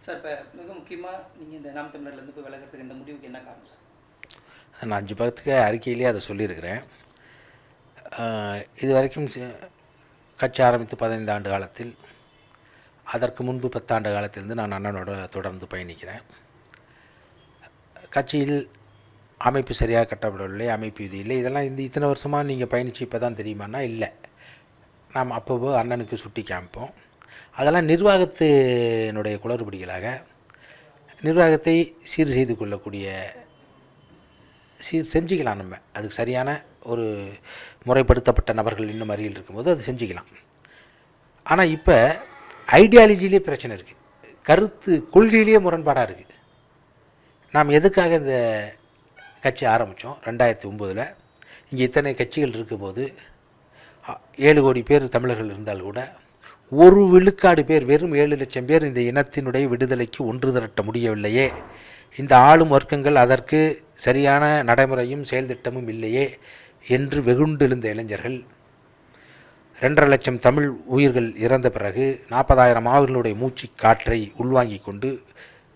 Sir இப்போ மிக முக்கியமாக நீங்கள் இந்த நாம் தமிழர்லேருந்து போய் விலகிறதுக்கு இந்த முடிவுக்கு என்ன காரணம் சார்? நான் 5 பக்கத்துக்கு அறிக்கையிலேயே அதை சொல்லியிருக்கிறேன். இது வரைக்கும் கட்சி ஆரம்பித்து 15 ஆண்டு காலத்தில், அதற்கு முன்பு 10 ஆண்டு காலத்திலிருந்து நான் அண்ணனோட தொடர்ந்து பயணிக்கிறேன். கட்சியில் அமைப்பு சரியாக கட்டப்படவில்லை, அமைப்பு இது இல்லை, இதெல்லாம் இத்தனை வருஷமாக நீங்கள் பயணித்து இப்போ தான் தெரியுமானா இல்லை. நாம் அப்போது அண்ணனுக்கு சுட்டி காமிப்போம். அதெல்லாம் நிர்வாகத்தினுடைய குளறுபடிகளாக, நிர்வாகத்தை சீர் செய்து கொள்ளக்கூடிய செஞ்சுக்கலாம். நம்ம அதுக்கு சரியான ஒரு முறைப்படுத்தப்பட்ட நபர்கள் இன்னும் அருகில் இருக்கும்போது அது செஞ்சுக்கலாம். ஆனால் இப்போ ஐடியாலஜியிலே பிரச்சனை இருக்குது, கருத்து கொள்கையிலேயே முரண்பாடாக இருக்குது. நாம் எதுக்காக இந்த கட்சி ஆரம்பித்தோம்? 2009 இங்கே இத்தனை கட்சிகள் இருக்கும்போது 7 கோடி பேர் தமிழர்கள் இருந்தால் கூட ஒரு விழுக்காடு பேர், வெறும் 7 லட்சம் பேர் இந்த இனத்தினுடைய விடுதலைக்கு ஒன்று திரட்ட முடியவில்லையே, இந்த ஆளும் வர்க்கங்கள் அதற்கு சரியான நடைமுறையும் செயல் திட்டமும் இல்லையே என்று வெகுண்டெழுந்த இளைஞர்கள் 2.5 லட்சம் தமிழ் உயிர்கள் இறந்த பிறகு 40,000 ஆவிகளுடைய மூச்சு காற்றை உள்வாங்கி கொண்டு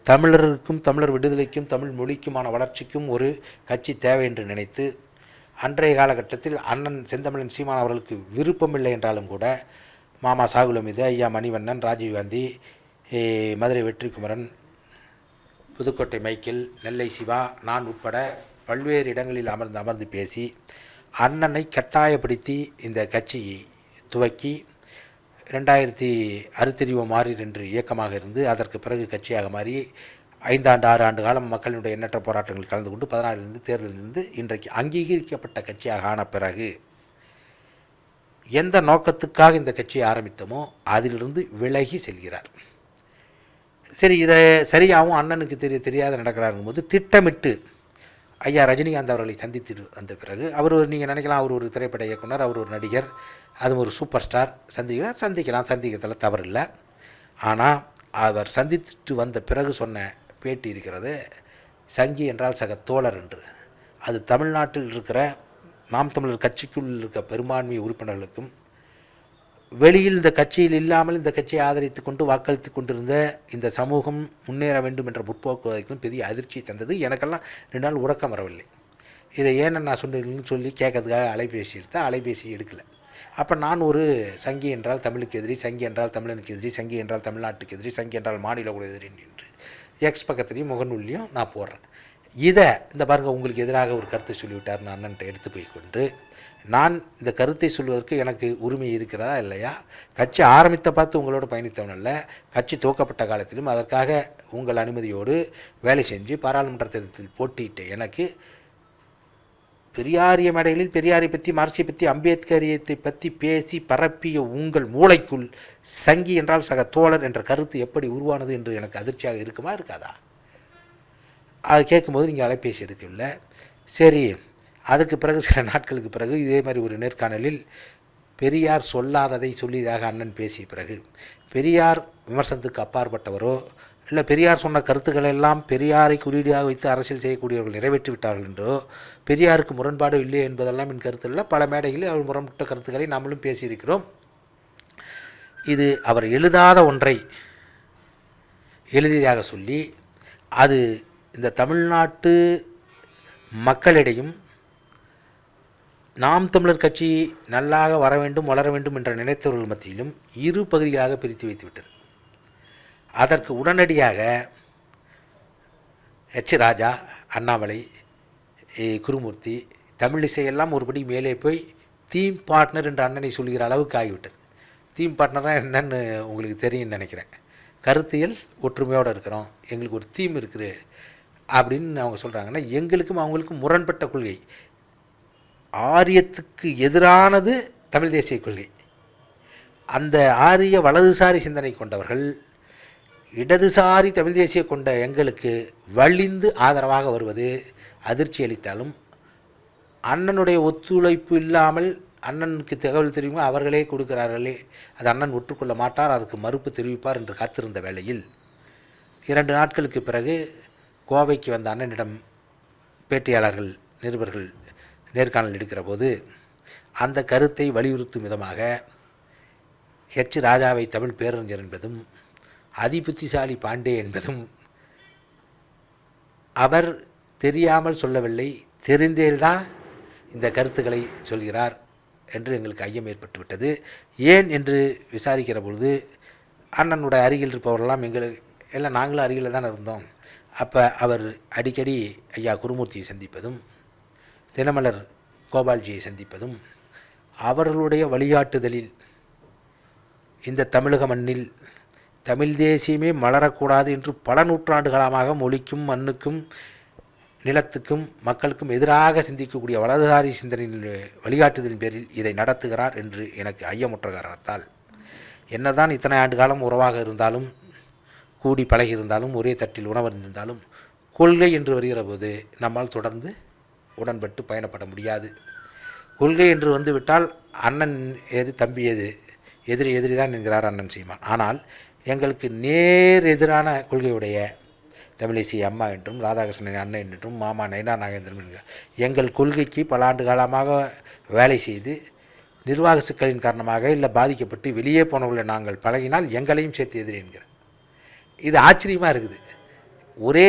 தமிழருக்கும் தமிழர் விடுதலைக்கும் தமிழ் மொழிக்குமான வளர்ச்சிக்கும் ஒரு கட்சி தேவை என்று நினைத்து, அன்றைய காலகட்டத்தில் அண்ணன் செந்தமிழன் சீமான் அவர்களுக்கு விருப்பமில்லை என்றாலும் கூட மாமா சாகுல் ஹமீது, ஐயா மணிவண்ணன், ராஜீவ்காந்தி, மதுரை வெற்றிக்குமரன், புதுக்கோட்டை மைக்கேல், நெல்லை சிவா, நான் உட்பட பல்வேறு இடங்களில் அமர்ந்து பேசி அண்ணனை கட்டாயப்படுத்தி இந்த கட்சியை துவக்கி 2000 அறுத்தறிவோம் மாறீர் என்று இயக்கமாக இருந்து அதற்கு பிறகு கட்சியாக மாறி 5 ஆண்டு 6 ஆண்டு காலம் மக்களுடைய எண்ணற்ற போராட்டங்களில் கலந்து கொண்டு 16 தேர்தலிலிருந்து இன்றைக்கு அங்கீகரிக்கப்பட்ட கட்சியாக ஆன பிறகு எந்த நோக்கத்துக்காக இந்த கட்சியை ஆரம்பித்தோமோ அதிலிருந்து விலகி செல்கிறார். சரி, இதை சரியாகவும் அண்ணனுக்கு தெரியாத நடக்கிறாருங்கும் போது திட்டமிட்டு ஐயா ரஜினிகாந்த் அவர்களை சந்தித்து வந்த பிறகு, அவர் நீங்கள் நினைக்கலாம் அவர் ஒரு திரைப்பட இயக்குனர், அவர் ஒரு நடிகர், அது ஒரு சூப்பர் ஸ்டார், சந்திக்கிறதில் தவறில்லை. ஆனால் அவர் சந்தித்து வந்த பிறகு சொன்ன பேட்டி இருக்கிறது, சங்கி என்றால் சக தோழர் என்று. அது தமிழ்நாட்டில் இருக்கிற நாம் தமிழர் கட்சிக்குள் இருக்க பெரும்பான்மை உறுப்பினர்களுக்கும், வெளியில் இந்த கட்சியில் இல்லாமல் இந்த கட்சியை ஆதரித்து கொண்டு வாக்களித்து கொண்டிருந்த இந்த சமூகம் முன்னேற வேண்டும் என்ற முற்போக்குவதற்கும் பெரிய அதிர்ச்சியை தந்தது. எனக்கெல்லாம் 2 நாள் உறக்கம் வரவில்லை. இதை ஏன்னு நான் சொன்னீங்கன்னு சொல்லி கேட்கறதுக்காக அலைபேசி எடுத்தால் அலைபேசி எடுக்கலை. அப்போ நான் ஒரு சங்கி என்றால் தமிழுக்கு எதிரி, சங்கி என்றால் தமிழனுக்கு எதிரி, சங்கி என்றால் தமிழ்நாட்டுக்கு எதிரி, சங்கி என்றால் மாநில கூட எதிரி என்று எக்ஸ் பக்கத்துலேயும் முகநூல்லையும் நான் போடுறேன். இதை இந்த பாருங்கள், உங்களுக்கு எதிராக ஒரு கருத்தை சொல்லிவிட்டார் அண்ணன்ட்ட எடுத்து போய் கொண்டு, நான் இந்த கருத்தை சொல்வதற்கு எனக்கு உரிமை இருக்கிறதா இல்லையா? கட்சி ஆரம்பித்த பார்த்து உங்களோட பயணித்தவனல்ல, கட்சி துவக்கப்பட்ட காலத்திலும் அதற்காக உங்கள் அனுமதியோடு வேலை செஞ்சு பாராளுமன்ற தேர்தலில் போட்டியிட்ட எனக்கு பெரியாரிய மேடைகளில் பெரியாரை பற்றி, மார்க்சியை பற்றி, அம்பேத்கரியத்தை பற்றி பேசி பரப்பிய உங்கள் மூளைக்குள் சங்கி என்றால் சக தோழர் என்ற கருத்து எப்படி உருவானது என்று எனக்கு அதிர்ச்சியாக இருக்குமா இருக்காதா? அது கேட்கும்போது நீங்கள் அலைபேசி எடுக்கவில்லை. சரி, அதுக்கு பிறகு சில நாட்களுக்கு பிறகு இதே மாதிரி ஒரு நேர்காணலில் பெரியார் சொல்லாததை சொல்லியதாக அண்ணன் பேசிய பிறகு, பெரியார் விமர்சனத்துக்கு அப்பாற்பட்டவரோ இல்லை பெரியார் சொன்ன கருத்துக்கள் எல்லாம் பெரியாரை குறியீடாக வைத்து அரசியல் செய்யக்கூடியவர்கள் நிறைவேற்றி விட்டார்கள் என்றோ, பெரியாருக்கு முரண்பாடு இல்லை என்பதெல்லாம் என் கருத்து இல்லை. பல மேடைகளில் அவர் முரண்பட்ட கருத்துக்களை நாமளும் பேசியிருக்கிறோம். இது அவர் எழுதாத ஒன்றை எழுதியதாக சொல்லி, அது இந்த தமிழ்நாட்டு மக்களிடையும் நாம் தமிழர் கட்சி நல்லாக வர வேண்டும், வளர வேண்டும் என்ற நினைத்தவர்கள் மத்தியிலும் 2 பகுதிகளாக பிரித்து வைத்துவிட்டது. அதற்கு உடனடியாக எச் ராஜா, அண்ணாமலை, குருமூர்த்தி, தமிழிசையெல்லாம் ஒருபடி மேலே போய் தீம் பார்ட்னர் என்று அண்ணனை சொல்கிற அளவுக்கு ஆகிவிட்டது. தீம் பார்ட்னராக என்னன்னு உங்களுக்கு தெரியும்னு நினைக்கிறேன். கருத்தியல் ஒற்றுமையோடு இருக்கிறோம், எங்களுக்கு ஒரு தீம் இருக்குது அப்படின்னு அவங்க சொல்கிறாங்கன்னா, எங்களுக்கும் அவங்களுக்கும் முரண்பட்ட கொள்கை. ஆரியத்துக்கு எதிரானது தமிழ் தேசிய கொள்கை. அந்த ஆரிய வலதுசாரி சிந்தனை கொண்டவர்கள் இடதுசாரி தமிழ் தேசிய கொண்ட எங்களுக்கு வலிந்து ஆதரவாக வருவது அதிர்ச்சி அளித்தாலும், அண்ணனுடைய ஒத்துழைப்பு இல்லாமல் அண்ணனுக்கு தகவல் தெரியுமா அவர்களே கொடுக்கிறார்களே, அது அண்ணன் ஒற்றுக்கொள்ள மாட்டார், அதுக்கு மறுப்பு தெரிவிப்பார் என்று காத்திருந்த வேளையில் 2 நாட்களுக்கு பிறகு கோவைக்கு வந்த அண்ணனிடம் பேட்டியாளர்கள், நிருபர்கள் நேர்காணல் எடுக்கிற போது அந்த கருத்தை வலியுறுத்தும் விதமாக ஹெச் ராஜாவை தமிழ் பேரறிஞர் என்பதும், அதிபுத்திசாலி பாண்டே என்பதும் அவர் தெரியாமல் சொல்லவில்லை, தெரிந்தேல்தான் இந்த கருத்துக்களை சொல்கிறார் என்று எங்களுக்கு ஐயம் ஏற்பட்டுவிட்டது. ஏன் என்று விசாரிக்கிற பொழுது அண்ணனுடைய அருகில் இருப்பவரெல்லாம் எல்லாம் நாங்களும் அருகில் தான் இருந்தோம். அப்போ அவர் அடிக்கடி ஐயா குருமூர்த்தியை சந்திப்பதும் தினமலர் கோபால்ஜியை சந்திப்பதும் அவர்களுடைய வழிகாட்டுதலில் இந்த தமிழக மண்ணில் தமிழ் தேசியமே மலரக்கூடாது என்று பல நூற்றாண்டுகாலமாக மொழிக்கும் மண்ணுக்கும் நிலத்துக்கும் மக்களுக்கும் எதிராக சிந்திக்கக்கூடிய வலதுசாரி சிந்தனையின் வழிகாட்டுதலின் பேரில் இதை நடத்துகிறார் என்று எனக்கு ஐயமுற்ற காரணத்தால் என்னதான் இத்தனை ஆண்டு காலம் உறவாக இருந்தாலும் கூடி பழகி இருந்தாலும் ஒரே தட்டில் உணவருந்திருந்தாலும் கொள்கை என்று வருகிற போது நம்மால் தொடர்ந்து உடன்பட்டு பயணப்பட முடியாது. கொள்கை என்று வந்துவிட்டால் அண்ணன் ஏது தம்பி ஏது, எதிரி எதிரி தான் என்கிறார் அண்ணன் சீமான். ஆனால் எங்களுக்கு நேர் எதிரான கொள்கையுடைய தமிழிசை அம்மா என்றும் ராதாகிருஷ்ணன் அண்ணன் என்றும் மாமா நைனா நாகேந்திரன் என்கிறார். எங்கள் கொள்கைக்கு பல ஆண்டு காலமாக வேலை செய்து நிர்வாக சிக்கலின் காரணமாக இல்லை பாதிக்கப்பட்டு வெளியே போனவர்களை நாங்கள் பழகினால் எங்களையும் சேர்த்து எதிரி என்கிறார். இது ஆச்சரியமாக இருக்குது. ஒரே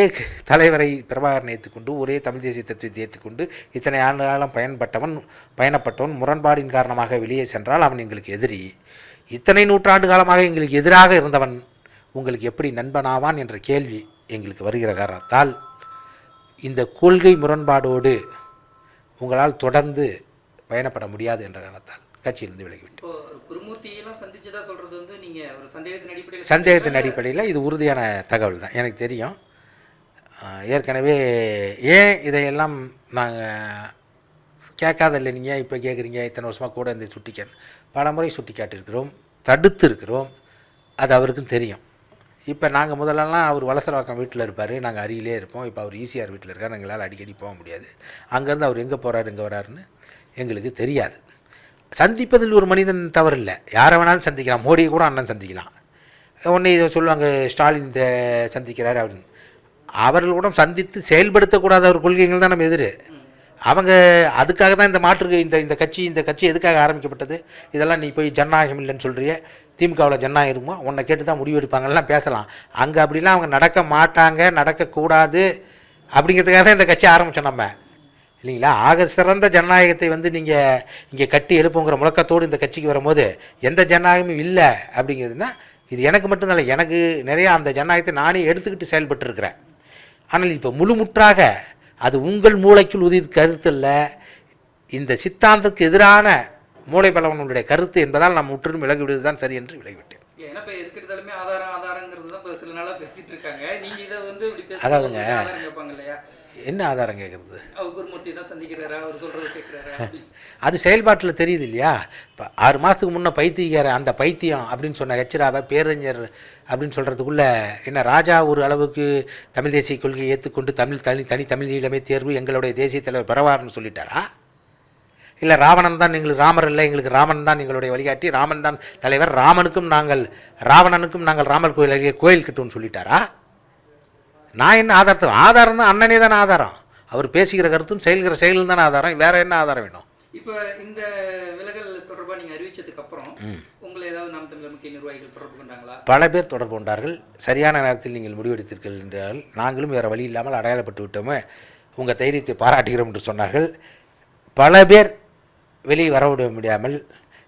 தலைவரை பிரபாகரனை ஏற்றுக்கொண்டு ஒரே தமிழ் தேசிய தத்துவத்தை ஏற்றுக்கொண்டு இத்தனை ஆண்டு காலம் பயணப்பட்டவன் முரண்பாடின் காரணமாக வெளியே சென்றால் அவன் எங்களுக்கு எதிரி. இத்தனை நூற்றாண்டு காலமாக எங்களுக்கு எதிராக இருந்தவன் உங்களுக்கு எப்படி நண்பனாவான் என்ற கேள்வி எங்களுக்கு வருகிற காரணத்தால் இந்த கொள்கை முரண்பாடோடு உங்களால் தொடர்ந்து பயணப்பட முடியாது என்ற காரணத்தால் கட்சியிலிருந்து விலகிவிட்டு குருமூர்த்தியெல்லாம் சந்திச்சதா சொல்றது வந்து நீங்க ஒரு சந்தேகத்தின் அடிப்படையில் இது உறுதியான தகவல் தான் எனக்கு தெரியும். ஏற்கனவே ஏன் இதையெல்லாம் நாங்கள் கேட்காதில்லை, நீங்கள் இப்போ கேட்குறீங்க, இத்தனை வருஷமாக கூட இந்த பல முறை சுட்டி காட்டியிருக்கிறோம், தடுத்து இருக்கிறோம், அது அவருக்கும் தெரியும். இப்போ நாங்கள் முதல்லலாம் அவர் வலசரவாக்கம் வீட்டில் இருப்பார், நாங்கள் அருகிலே இருப்போம். இப்போ அவர் ஈசிஆர் வீட்டில் இருக்கார், எங்களால் அடிக்கடி போக முடியாது. அங்கேருந்து அவர் எங்கே போகிறார் எங்கே வராருன்னு எங்களுக்கு தெரியாது. சந்திப்பதில் ஒரு மனிதன் தவறில்லை, யாரை வேணாலும் சந்திக்கலாம். மோடியை கூட அண்ணன் சந்திக்கலாம். உடனே இதை சொல்லுவாங்க ஸ்டாலின் இதை சந்திக்கிறார் அப்படின்னு. அவர்கள் கூட சந்தித்து செயல்படுத்தக்கூடாத ஒரு கொள்கைகள் தான் நம்ம எதிர். அவங்க அதுக்காக தான் இந்த கட்சி எதுக்காக ஆரம்பிக்கப்பட்டது? இதெல்லாம் நீ போய் ஜனநாயகம் இல்லைன்னு சொல்கிறிய, திமுகவில் ஜனநாயகம் இருக்குமா, உன்னை கேட்டு தான் முடிவு எடுப்பாங்கலாம் பேசலாம். அங்கே அப்படிலாம் அவங்க நடக்க மாட்டாங்க, நடக்கக்கூடாது அப்படிங்கிறதுக்காக தான் இந்த கட்சி ஆரம்பித்தோம் நம்ம, இல்லைங்களா? ஆக சிறந்த ஜனநாயகத்தை வந்து நீங்கள் இங்கே கட்டி எழுப்புங்கிற முழக்கத்தோடு இந்த கட்சிக்கு வரும்போது எந்த ஜனநாயகமும் இல்லை அப்படிங்கிறதுனா இது எனக்கு மட்டும்தான் இல்லை, எனக்கு நிறையா அந்த ஜனநாயகத்தை நானே எடுத்துக்கிட்டு செயல்பட்டுருக்கிறேன். ஆனால் இப்போ முழுமுற்றாக அது உங்கள் மூளைக்குள் உதித்த கருத்து இல்லை, இந்த சித்தாந்தத்துக்கு எதிரான மூளை பலவனுடைய கருத்து என்பதால் நாம் முற்றிலும் விலகிவிடுவது தான் சரி என்று விலகிவிட்டேன். அதாவதுங்க என்ன ஆதாரம் கேட்குறது? அது செயல்பாட்டில் தெரியுது இல்லையா? இப்போ 6 மாதத்துக்கு முன்னே பைத்தியக்கார அந்த பைத்தியம் அப்படின்னு சொன்ன ஹெச்ராவை பேரறிஞர் அப்படின்னு சொல்கிறதுக்குள்ளே என்ன ராஜா ஒரு அளவுக்கு தமிழ் தேசிய கொள்கையை ஏற்றுக்கொண்டு தமிழ் ஈழமே தேர்வு எங்களுடைய தேசிய தலைவர் பெறவார்னு சொல்லிட்டாரா? இல்லை ராவணன் தான் எங்களுக்கு ராமர் இல்லை, எங்களுக்கு ராமன் தான் எங்களுடைய வழிகாட்டி, ராமன் தான் தலைவர், ராவணனுக்கும் நாங்கள் ராமர் கோயில் கட்டுவோம்னு சொல்லிட்டாரா? நான் என்ன ஆதாரம் தான் அண்ணனே தானே ஆதாரம். அவர் பேசுகிற கருத்தும் செயல்கிற செயலும் தானே ஆதாரம். வேற என்ன ஆதாரம் வேணும்? இப்போ இந்த விலகல் தொடர்பாக நீங்கள் அறிவிச்சதுக்கு அப்புறம் உங்களை ஏதாவது நாம் தமிழர் முக்கிய நிர்வாகிகள் தொடர்பு கொண்டாங்களா? பல பேர் தொடர்பு கொண்டார்கள். சரியான நேரத்தில் நீங்கள் முடிவெடுத்தீர்கள் என்றால் நாங்களும் வேறு வழி இல்லாமல் அடையாளப்பட்டு விட்டோமே, உங்கள் தைரியத்தை பாராட்டுகிறோம் என்று சொன்னார்கள். பல பேர் வெளியே வரவிட முடியாமல்,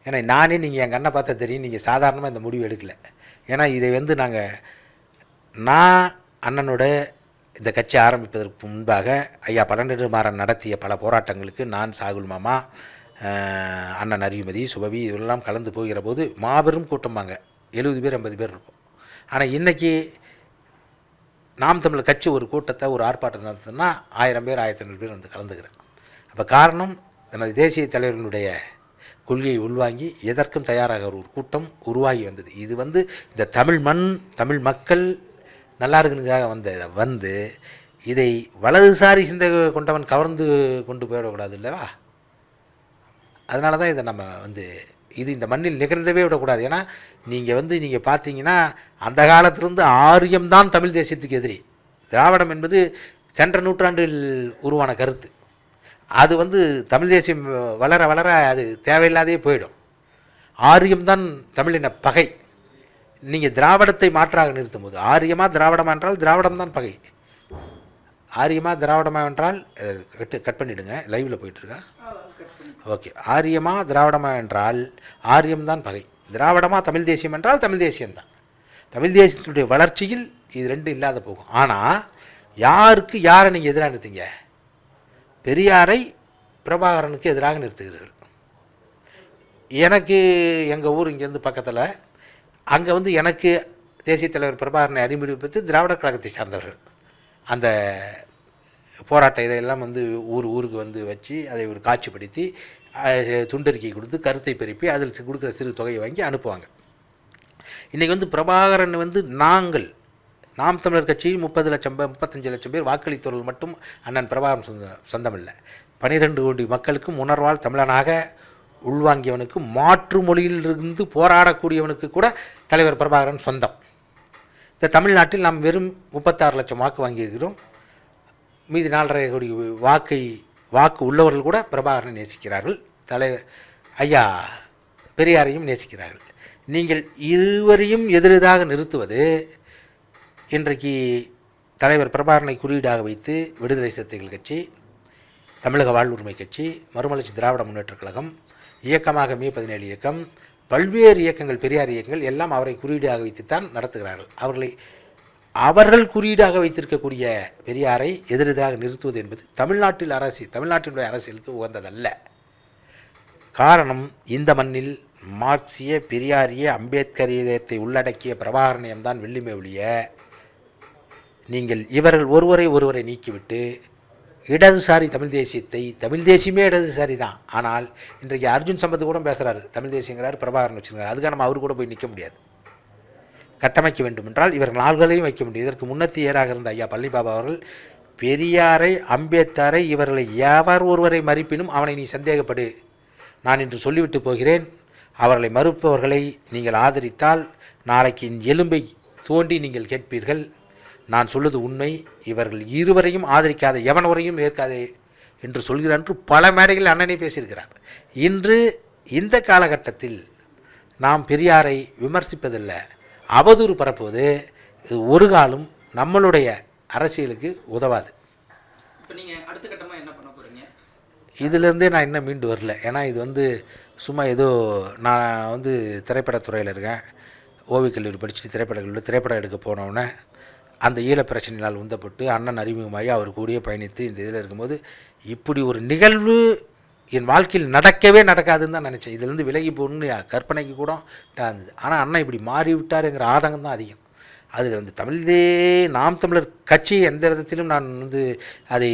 ஏன்னா நானே நீங்கள் எங்கள் அண்ணன் பார்த்தா தெரியும், நீங்கள் சாதாரணமாக இந்த முடிவு எடுக்கலை. ஏன்னா இதை வந்து நான் அண்ணனோட இந்த கட்சி ஆரம்பிப்பதற்கு முன்பாக ஐயா பழநெடுமாறன் நடத்திய பல போராட்டங்களுக்கு நான், சாகுல் மாமா, அண்ணன் அறிவுமதி, சுபவி இதெல்லாம் கலந்து போகிற போது மாபெரும் கூட்டமாங்க, 70 பேர் 80 பேர் இருப்போம். ஆனால் இன்றைக்கி நாம் தமிழர் கட்சி ஒரு கூட்டத்தை ஒரு ஆர்ப்பாட்டம் நடத்துனா 1000 பேர் 1500 பேர் வந்து கலந்துக்கிறேன். அப்போ காரணம் எனது தேசிய தலைவர்களுடைய கொள்கையை உள்வாங்கி எதற்கும் தயாராக ஒரு கூட்டம் உருவாகி வந்தது. இது வந்து இந்த தமிழ் மக்கள் நல்லா இருக்குனுக்காக வந்து இதை வலதுசாரி சிந்தை கொண்டவன் கவர்ந்து கொண்டு போயிடக்கூடாது இல்லவா? அதனால தான் இதை நம்ம இது இந்த மண்ணில் நிகழ்ந்தவே விடக்கூடாது. ஏன்னா நீங்கள் பார்த்தீங்கன்னா அந்த காலத்திலிருந்து ஆரியம்தான் தமிழ் தேசியத்துக்கு எதிரி. திராவிடம் என்பது சென்ற நூற்றாண்டில் உருவான கருத்து. அது தமிழ் தேசியம் வளர வளர அது தேவையில்லாதே போயிடும். ஆரியம்தான் தமிழின பகை. நீங்கள் திராவிடத்தை மாற்றாக நிறுத்தும் போது ஆரியமா திராவிடமா என்றால் திராவிடம் தான் பகை. ஆரியமா திராவிடமா என்றால் கட் பண்ணிவிடுங்க, லைவில் போயிட்டுருக்கா. ஓகே, ஆரியமா திராவிடமா என்றால் ஆரியம்தான் பகை. திராவிடமா தமிழ் தேசியம் என்றால் தமிழ் தேசியம்தான். தமிழ் தேசியத்தினுடைய வளர்ச்சியில் இது ரெண்டும் இல்லாத போகும். ஆனால் யாருக்கு யாரை நீங்கள் எதிராக நிறுத்தீங்க? பெரியாரை பிரபாகரனுக்கு எதிராக நிறுத்துகிறீர்கள். எனக்கு எங்கள் ஊர் இங்கேருந்து பக்கத்தில், அங்கே வந்து எனக்கு தேசிய தலைவர் பிரபாகரனை அறிமுகப்படுத்தி திராவிடர் கழகத்தை சார்ந்தவர்கள் அந்த போராட்ட இதையெல்லாம் வந்து ஊருக்கு வந்து வச்சு அதை ஒரு காட்சிப்படுத்தி துண்டறிக்கை கொடுத்து கருத்தை பெருப்பி அதில் கொடுக்குற சிறு தொகையை வாங்கி அனுப்புவாங்க. இன்றைக்கி வந்து பிரபாகரன் வந்து நாம் தமிழர் கட்சி 30 லட்சம் 35 லட்சம் பேர் வாக்களித்தவர்கள் மட்டும் அண்ணன் பிரபாகரன் சொந்தமில்லை. 12 கோடி மக்களுக்கும் உணர்வால் தமிழனாக உள்வாங்கியவனுக்கு மாற்று மொழியிலிருந்து போராடக்கூடியவனுக்கு கூட தலைவர் பிரபாகரன் சொந்தம். இந்த தமிழ்நாட்டில் நாம் வெறும் 36 லட்சம் வாக்கு வாங்கியிருக்கிறோம். மீதி 4.5 கோடி வாக்கு உள்ளவர்கள் கூட பிரபாகரனை நேசிக்கிறார்கள், ஐயா பெரியாரையும் நேசிக்கிறார்கள். நீங்கள் இருவரையும் எதிரெதிராக நிறுத்துவது இன்றைக்கு தலைவர் பிரபாகரனை குறியீடாக வைத்து விடுதலை சிறுத்தைகள் கட்சி, தமிழக வாழ்வுரிமை கட்சி, மறுமலர்ச்சி திராவிட முன்னேற்றக் கழகம், இயக்கமாக மே 17 இயக்கம், பல்வேறு இயக்கங்கள், பெரியார் இயக்கங்கள் எல்லாம் அவரை குறியீடாக வைத்துத்தான் நடத்துகிறார்கள். அவர்கள் குறியீடாக வைத்திருக்கக்கூடிய பெரியாரை எதிரெதிராக நிறுத்துவது என்பது தமிழ்நாட்டினுடைய அரசியலுக்கு உகந்ததல்ல. காரணம், இந்த மண்ணில் மார்க்சிய, பெரியாரிய, அம்பேத்கரியத்தை உள்ளடக்கிய பிரபாகரனியம்தான் வெள்ளிமை ஒழிய, நீங்கள் இவர்கள் ஒருவரை நீக்கிவிட்டு இடதுசாரி தமிழ் தேசியமே இடதுசாரி தான். ஆனால் இன்றைக்கு அர்ஜுன் சம்பத் கூட பேசுகிறாரு, தமிழ் தேசியங்கிறார், பிரபாகரன் வச்சுருக்காரு. அதுக்காக நம்ம அவர் கூட போய் நிற்க முடியாது. கட்டமைக்க வேண்டும் என்றால் இவர்கள் நாள்களையும் வைக்க முடியும். இதற்கு முன்னத்தியராக இருந்த ஐயா பழனிபாபா அவர்கள் பெரியாரை, அம்பேத்கரை, இவர்களை எவர் ஒருவரை மறுப்பினும் அவனை நீ சந்தேகப்படு, நான் இன்று சொல்லிவிட்டு போகிறேன், அவர்களை மறுப்பவர்களை நீங்கள் ஆதரித்தால் நாளைக்கு எலும்பை தோண்டி நீங்கள் கேட்பீர்கள், நான் சொல்வது உண்மை, இவர்கள் இருவரையும் ஆதரிக்காத எவனவரையும் ஏற்காதே என்று சொல்கிறார் என்று பல மேடைகளில் அண்ணனே பேசியிருக்கிறார். இன்று இந்த காலகட்டத்தில் நாம் பெரியாரை விமர்சிப்பதில்லை, அவதூறு பரப்புவது இது ஒரு காலம் நம்மளுடைய அரசியலுக்கு உதவாது. இப்போ நீங்கள் அடுத்த கட்டமாக என்ன பண்ண போகிறீங்க? இதிலேருந்தே நான் இன்னும் மீண்டு வரல. ஏன்னா இது வந்து சும்மா ஏதோ நான் வந்து திரைப்படத்துறையில் இருக்கேன், ஓவியக் கல்லூரி படிச்சுட்டு திரைப்படம் எடுக்க போனவுடனே அந்த ஈழப் பிரச்சனையால் உந்தப்பட்டு அண்ணன் அறிமுகமாகி அவர் கூடயே பயணித்து இந்த இதில் இருக்கும்போது இப்படி ஒரு நிகழ்வு என் வாழ்க்கையில் நடக்கவே நடக்காதுன்னு தான் நினச்சேன். இதுலேருந்து விலகி போகணுன்னு கற்பனைக்கு கூட இருந்தது. ஆனால் அண்ணன் இப்படி மாறிவிட்டாருங்கிற ஆதங்கம் தான் அதிகம். அதில் வந்து நாம் தமிழர் கட்சி எந்த விதத்திலும் நான் வந்து அதை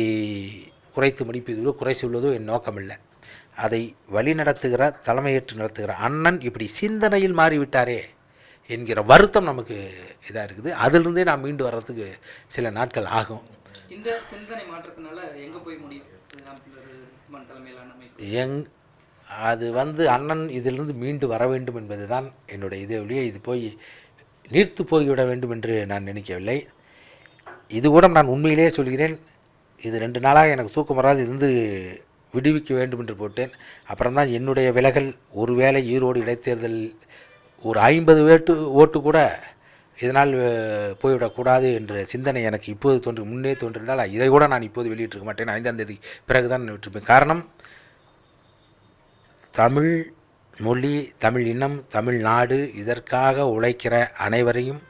குறைத்து மதிப்பிடுவதோ குறை சொல்வதோ என் நோக்கமில்லை. அதை வழி நடத்துகிற, தலைமையேற்று நடத்துகிற அண்ணன் இப்படி சிந்தனையில் மாறிவிட்டாரே என்கிற வருத்தம் நமக்கு இதாக இருக்குது. அதிலிருந்தே நான் மீண்டு வர்றதுக்கு சில நாட்கள் ஆகும். இந்த சிந்தனை மாற்றத்தினால எங்கே போய் முடியும்? அது வந்து அண்ணன் இதிலிருந்து மீண்டு வர வேண்டும் என்பது தான் என்னுடைய இதே ஒழிய இது போய் நீர்த்து போய்விட வேண்டும் என்று நான் நினைக்கவில்லை. இது கூட நான் உண்மையிலேயே சொல்கிறேன், இது 2 நாளாக எனக்கு தூக்கம் வராது, இருந்து விடுவிக்க வேண்டும் என்று போட்டேன். அப்புறம்தான் என்னுடைய விலகல், ஒருவேளை ஈரோடு இடைத்தேர்தல் ஒரு 50 ஓட்டு கூட இதனால் போய்விடக்கூடாது என்ற சிந்தனை எனக்கு இப்போது முன்னே தோன்றிருந்தால் இதை கூட நான் இப்போது வெளியிட்டிருக்க மாட்டேன். 5ஆம் தேதி பிறகு தான் விட்டிருப்பேன். காரணம், தமிழ் மொழி, தமிழ் இனம், தமிழ்நாடு இதற்காக உழைக்கிற அனைவரையும்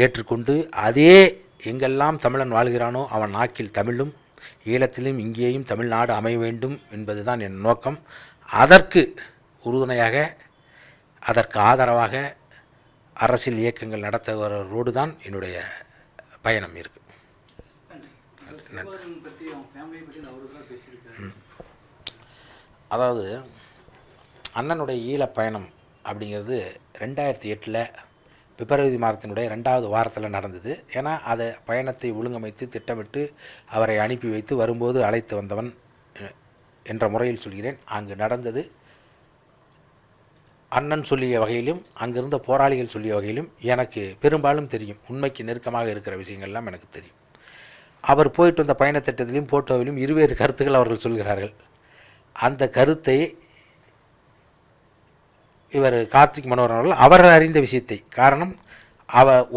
ஏற்றுக்கொண்டு அதே எங்கெல்லாம் தமிழன் வாழ்கிறானோ அவன் நாக்கில் தமிழும், ஈழத்திலும் இங்கேயும் தமிழ்நாடு அமைய வேண்டும் என்பது தான் என் நோக்கம். அதற்கு உறுதுணையாக, அதற்கு ஆதரவாக அரசியல் இயக்கங்கள் நடத்துகிறவரோடு தான் என்னுடைய பயணம் இருக்குது. அதாவது அண்ணனுடைய ஈழப் பயணம் அப்படிங்கிறது 2008 பிப்ரவரி மாதத்தினுடைய 2வது வாரத்தில் நடந்தது. ஏன்னா அதை பயணத்தை ஒழுங்கமைத்து திட்டமிட்டு அவரை அனுப்பி வைத்து வரும்போது அழைத்து வந்தவன் என்ற முறையில் சொல்கிறேன். அங்கு நடந்தது அண்ணன் சொல்லிய வகையிலும் அங்கிருந்த போராளிகள் சொல்லிய வகையிலும் எனக்கு பெரும்பாலும் தெரியும். உண்மைக்கு நெருக்கமாக இருக்கிற விஷயங்கள்லாம் எனக்கு தெரியும். அவர் போயிட்டு வந்த பயணத்திட்டத்திலும் போட்டோவிலும் இருவேறு கருத்துக்கள் அவர்கள் சொல்கிறார்கள். அந்த கருத்தை இவர் கார்த்திக் மனோகரன் அவர்கள் அவர் அறிந்த விஷயத்தை, காரணம்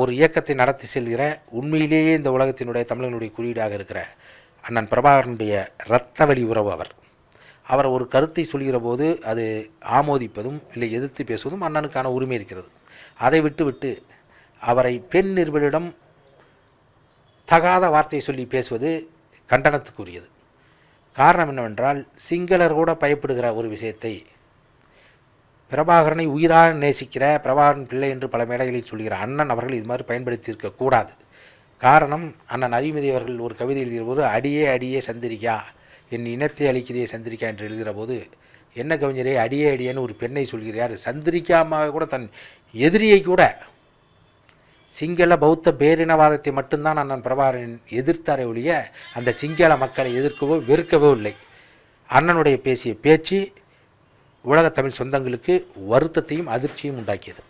ஒரு இயக்கத்தை நடத்தி செல்கிற உண்மையிலேயே இந்த உலகத்தினுடைய தமிழனுடைய குறியீடாக இருக்கிற அண்ணன் பிரபாகரனுடைய இரத்த வழி உறவு அவர் ஒரு கருத்தை சொல்கிற போது அது ஆமோதிப்பதும் இல்லை எதிர்த்து பேசுவதும் அண்ணனுக்கான உரிமை இருக்கிறது. அதை விட்டு அவரை பெண் நிருபரிடம் தகாத வார்த்தை சொல்லி பேசுவது கண்டனத்துக்குரியது. காரணம் என்னவென்றால், சிங்களர் கூட பயப்படுகிற ஒரு விஷயத்தை பிரபாகரனை உயிராக நேசிக்கிற பிரபாகரன் பிள்ளை என்று பல மேடைகளில் சொல்கிற அண்ணன் அவர்கள் இது மாதிரி பயன்படுத்தியிருக்கக்கூடாது. காரணம், அண்ணன் அறிவுமதி அவர்கள் ஒரு கவிதை எழுதுகிற போது அடியே அடியே சந்திரிக்கா, என் இனத்தை அழிக்கிறிய சந்திரிக்கா என்று எழுதுகிற போது, என்ன கவிஞரே அடியே அடியேன்னு ஒரு பெண்ணை சொல்கிறார். சந்திரிக்காமாக கூட தன் எதிரியை கூட சிங்கள பௌத்த பேரினவாதத்தை மட்டும்தான் அண்ணன் பிரபாகரன் எதிர்த்தாரே ஒழிய அந்த சிங்கள மக்களை எதிர்க்கவோ வெறுக்கவோ இல்லை. அண்ணனுடைய பேசிய பேச்சு உலகத் தமிழ் சொந்தங்களுக்கு வருத்தத்தையும் அதிர்ச்சியும் உண்டாக்கியது.